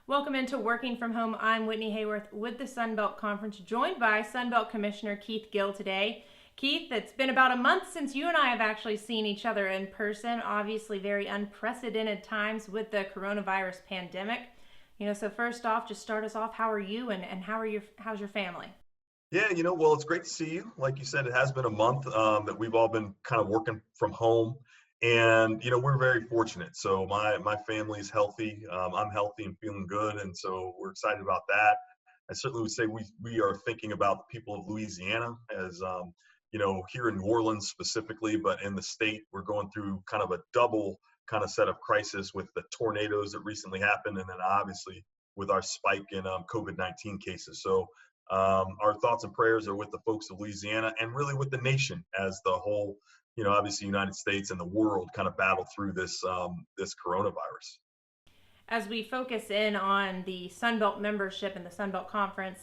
Welcome into Working from Home. I'm Whitney Hayworth with the Sunbelt Conference, joined by Sunbelt Commissioner Keith Gill today. Keith, it's been about a month since you and I have actually seen each other in person. Obviously, very unprecedented times with the coronavirus pandemic. So first off, just start us off. How are you, and how's your family? Yeah, well, it's great to see you. Like you said, it has been a month that we've all been kind of working from home, and we're very fortunate. So my family is healthy. I'm healthy and feeling good, and so we're excited about that. I certainly would say we are thinking about the people of Louisiana as here in New Orleans specifically, but in the state we're going through kind of a double kind of set of crisis with the tornadoes that recently happened, and then obviously with our spike in COVID-19 cases. So our thoughts and prayers are with the folks of Louisiana and really with the nation as the whole, obviously United States and the world kind of battle through this coronavirus. As we focus in on the Sunbelt membership and the Sunbelt Conference,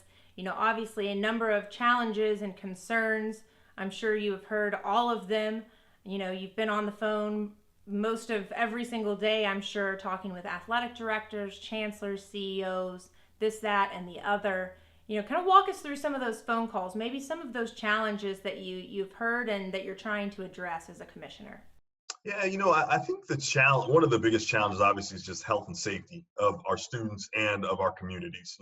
obviously a number of challenges and concerns. I'm sure you have heard all of them. You've been on the phone most of every single day, I'm sure, talking with athletic directors, chancellors, CEOs, this, that, and the other. Kind of walk us through some of those phone calls, maybe some of those challenges that you've heard and that you're trying to address as a commissioner. Yeah, I think one of the biggest challenges, obviously, is just health and safety of our students and of our communities.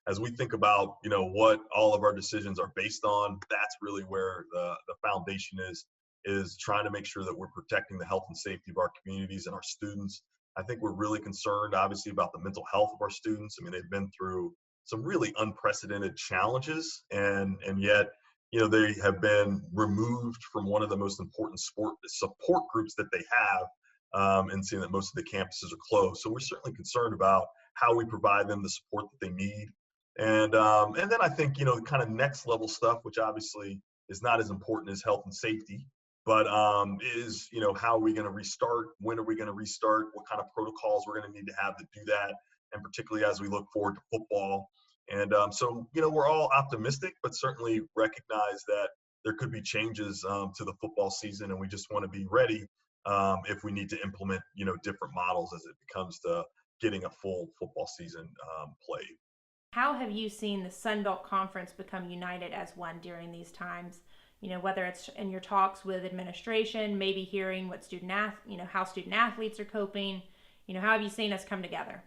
As we think about, what all of our decisions are based on, that's really where the foundation is trying to make sure that we're protecting the health and safety of our communities and our students. I think we're really concerned, obviously, about the mental health of our students. I mean, they've been through some really unprecedented challenges, and yet they have been removed from one of the most important support groups that they have, and seeing that most of the campuses are closed. So we're certainly concerned about how we provide them the support that they need. And then I think, kind of next level stuff, which obviously is not as important as health and safety, but is, how are we going to restart? When are we going to restart? What kind of protocols we're going to need to have to do that? And particularly as we look forward to football. And so, we're all optimistic, but certainly recognize that there could be changes to the football season, and we just want to be ready if we need to implement, different models as it comes to getting a full football season played. How have you seen the Sun Belt Conference become united as one during these times? Whether it's in your talks with administration, maybe hearing what how student athletes are coping. How have you seen us come together?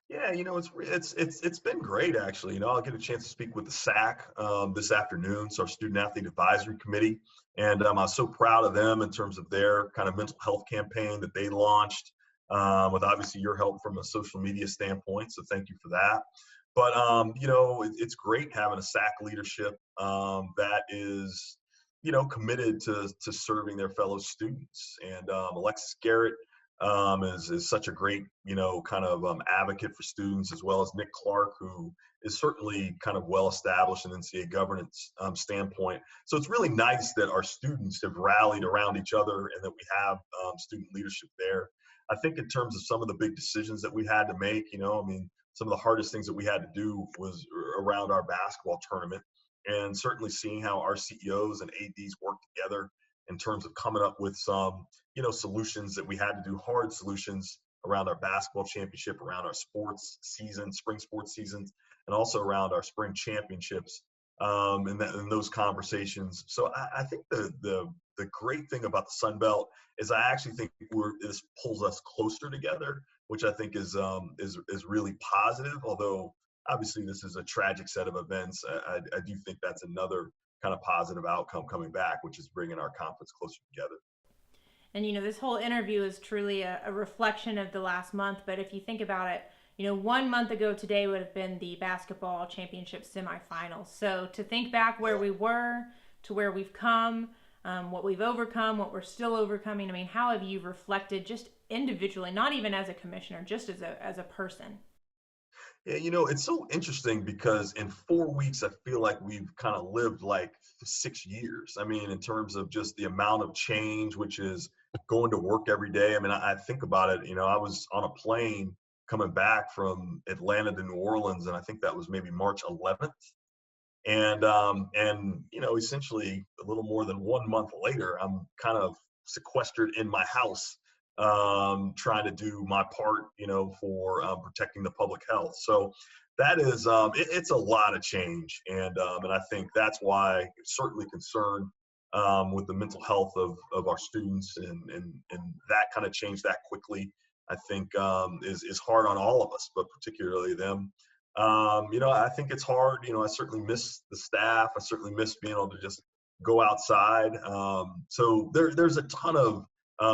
Yeah, it's been great actually. I'll get a chance to speak with the SAC this afternoon, so our Student Athlete Advisory Committee, and I was so proud of them in terms of their kind of mental health campaign that they launched, with obviously your help from a social media standpoint. So thank you for that. But it's great having a SAC leadership that is, committed to serving their fellow students. And Alexis Garrett is such a great, kind of advocate for students, as well as Nick Clark, who is certainly kind of well established in NCAA governance standpoint. So it's really nice that our students have rallied around each other and that we have student leadership there. I think in terms of some of the big decisions that we had to make, I mean, some of the hardest things that we had to do was around our basketball tournament, and certainly seeing how our CEOs and ADs work together in terms of coming up with some solutions that we had to do, hard solutions around our basketball championship, around our sports season, spring sports seasons, and also around our spring championships, and those conversations. So I think the great thing about the Sun Belt is I actually think this pulls us closer together, which I think is really positive. Although obviously this is a tragic set of events, I do think that's another kind of positive outcome coming back, which is bringing our conference closer together. And this whole interview is truly a reflection of the last month. But if you think about it, 1 month ago today would have been the basketball championship semifinals. So to think back where we were to where we've come, what we've overcome, what we're still overcoming. I mean, how have you reflected just individually, not even as a commissioner, just as a person? Yeah, it's so interesting because in 4 weeks, I feel like we've kind of lived like 6 years. I mean, in terms of just the amount of change, which is going to work every day. I mean, I think about it, I was on a plane coming back from Atlanta to New Orleans, and I think that was maybe March 11th. And essentially a little more than 1 month later, I'm kind of sequestered in my house trying to do my part, for protecting the public health. So that is, it's a lot of change, and I think that's why I'm certainly concerned with the mental health of our students, and that kind of change that quickly. I think is hard on all of us, but particularly them. I think it's hard. I certainly miss the staff. I certainly miss being able to just go outside. So there's a ton of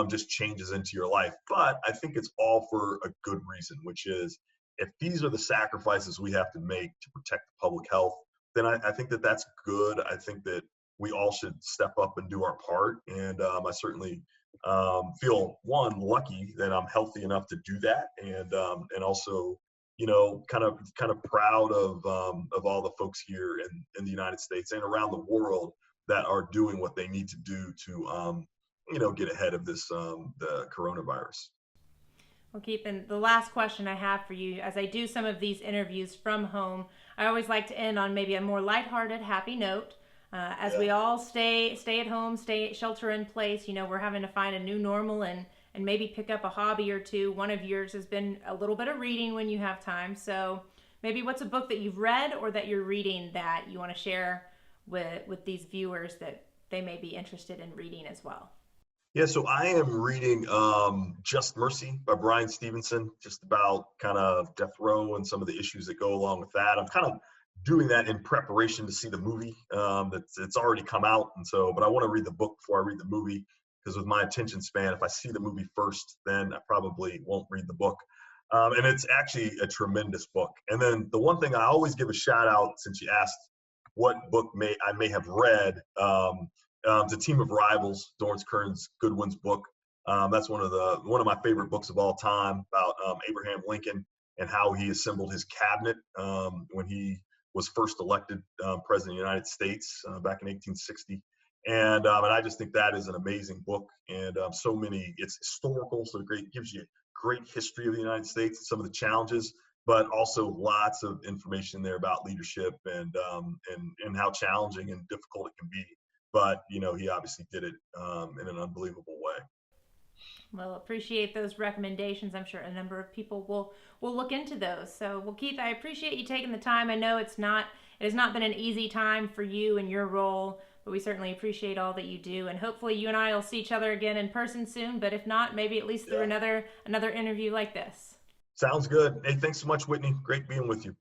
just changes into your life. But I think it's all for a good reason, which is if these are the sacrifices we have to make to protect the public health, then I think that that's good. I think that we all should step up and do our part. And I certainly feel one lucky that I'm healthy enough to do that, and also kind of proud of all the folks here in the United States and around the world that are doing what they need to do to get ahead of this the coronavirus. Well, Keith, and the last question I have for you, as I do some of these interviews from home, I always like to end on maybe a more lighthearted, happy note. As Yeah. we all stay at home, stay shelter in place, we're having to find a new normal and maybe pick up a hobby or two. One of yours has been a little bit of reading when you have time. So maybe what's a book that you've read or that you're reading that you want to share with these viewers that they may be interested in reading as well? Yeah, so I am reading Just Mercy by Brian Stevenson, just about kind of death row and some of the issues that go along with that. I'm kind of doing that in preparation to see the movie. That's it's already come out, and so but I want to read the book before I read the movie because with my attention span, if I see the movie first, then I probably won't read the book. And it's actually a tremendous book. And then the one thing I always give a shout out, since you asked what book I may have read. The Team of Rivals, Dorrance Goodwin's book. That's one of my favorite books of all time about Abraham Lincoln and how he assembled his cabinet when he was first elected president of the United States back in 1860. And I just think that is an amazing book, and it's historical, so great, gives you great history of the United States and some of the challenges, but also lots of information there about leadership and how challenging and difficult it can be. But he obviously did it in an unbelievable way. Well, appreciate those recommendations. I'm sure a number of people will look into those. So, well, Keith, I appreciate you taking the time. I know it has not been an easy time for you and your role, but we certainly appreciate all that you do. And hopefully, you and I will see each other again in person soon. But if not, maybe at least through Yeah, another interview like this. sounds good. Hey, thanks so much, Whitney. Great being with you.